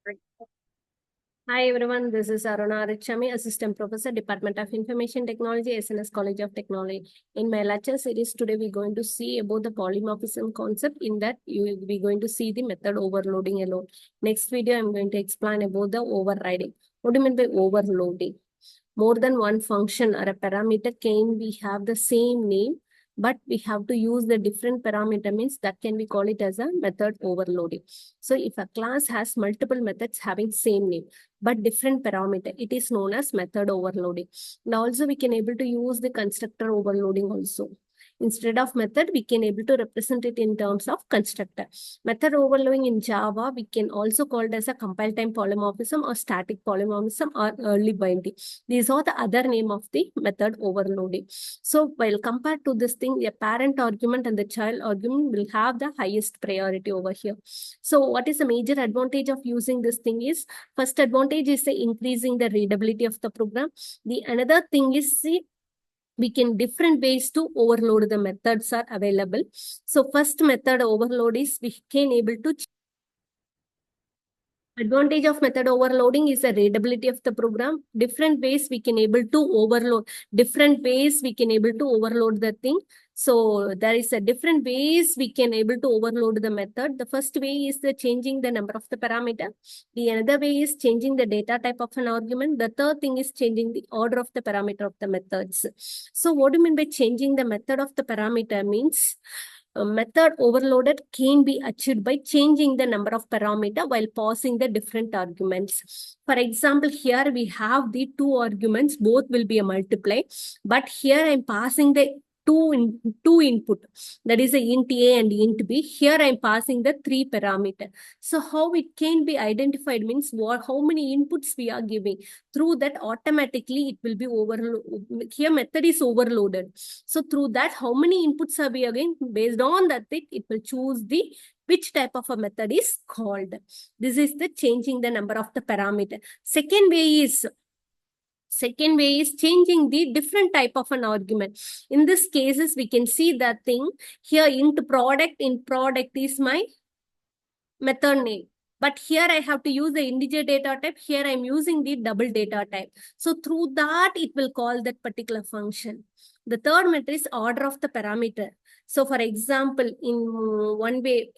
Right. Hi everyone, this is Aruna Arichami, Assistant Professor, Department of Information Technology, SNS College of Technology. In my lecture series today, we're going to see about the polymorphism concept. In that, you will be going to see the method overloading alone. Next video, I'm going to explain about the overriding. What do you mean by overloading? More than one function or a parameter can we have the same name, but we have to use the different parameter means that can we call it as a method overloading. So if a class has multiple methods having same name, but different parameter, it is known as method overloading. Now also we can able to use the constructor overloading also. Instead of method, we can able to represent it in terms of constructor. Method overloading in Java, we can also call it as a compile time polymorphism or static polymorphism or early binding. These are the other name of the method overloading. So while compared to this thing, a parent argument and the child argument will have the highest priority over here. So what is the major advantage of using this thing is, first advantage is the increasing the readability of the program. The another thing is we can different ways to overload the methods are available. So first method overload is we can able to advantage of method overloading is the readability of the program. Different ways we can able to overload. Different ways we can able to overload the thing. So there is a different ways we can able to overload the method. The first way is the changing the number of the parameter. The another way is changing the data type of an argument. The third thing is changing the order of the parameter of the methods. So what do you mean by changing the method of the parameter means? A method overloaded can be achieved by changing the number of parameter while passing the different arguments. For example, here we have the two arguments, both will be a multiply, but here I'm passing the two input, that is a int a and int b. Here I'm passing the three parameter. So how it can be identified means what how many inputs we are giving. Through that automatically it will be overloaded. Here method is overloaded. So through that, how many inputs are we again? Based on that, it will choose the which type of a method is called. This is the changing the number of the parameter. Second way is changing the different type of an argument. In this cases, we can see that thing here in product is my method name. But here I have to use the integer data type. Here I'm using the double data type. So through that, it will call that particular function. The third method is order of the parameter. So for example, in one way,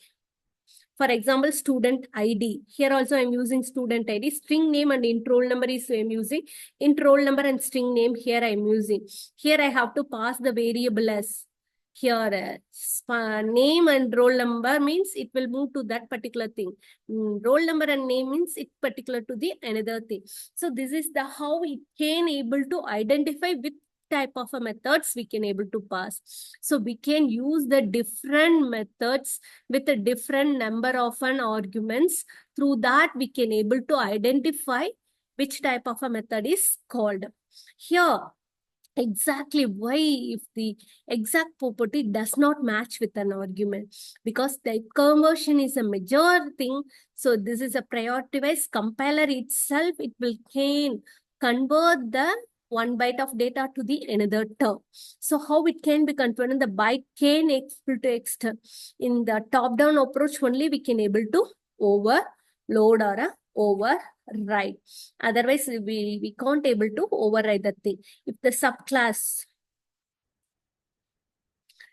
for example, student ID. Here also I'm using student ID. String name and int roll number is I'm using. Int roll number and string name here I'm using. Here I have to pass the variable as here name and roll number means it will move to that particular thing. Roll number and name means it particular to the another thing. So this is the how we can able to identify with type of a methods we can able to pass. So we can use the different methods with a different number of an arguments. Through that we can able to identify which type of a method is called. Here exactly why if the exact property does not match with an argument, because the conversion is a major thing. So this is a prioritized compiler itself, it will can convert the one byte of data to the another term. So how it can be converted? The byte can exploit in the top down approach only we can able to overload or override. Otherwise we can't able to override the thing. If the subclass,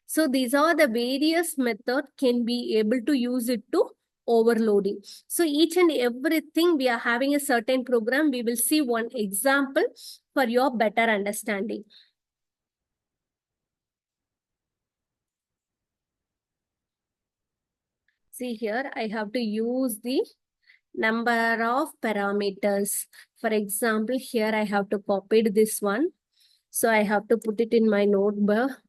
so these are the various method can be able to use it to overloading. So each and everything we are having a certain program, we will see one example for your better understanding. See here, I have to use the number of parameters. For example, here I have to copy this one. So I have to put it in my notebook,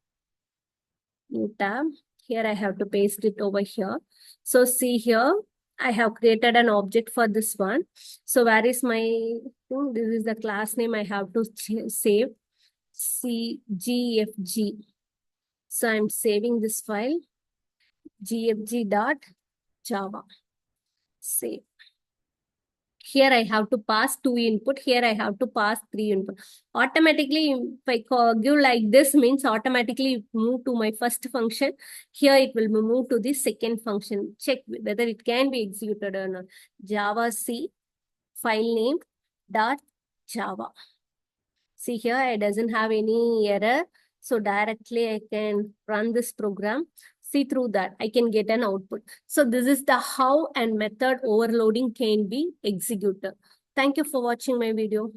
new tab. Here I have to paste it over here. So see here, I have created an object for this one. So where is my, this is the class name I have to save, CGFG. So I'm saving this file, gfg.java. Save. Here I have to pass 2 input. Here I have to pass 3 input. Automatically, if I give like this, means automatically move to my first function. Here it will move to the second function. Check whether it can be executed or not. Java C file name dot Java. See here, it doesn't have any error. So directly I can run this program. See through that, I can get an output. So this is the how and method overloading can be executed. Thank you for watching my video.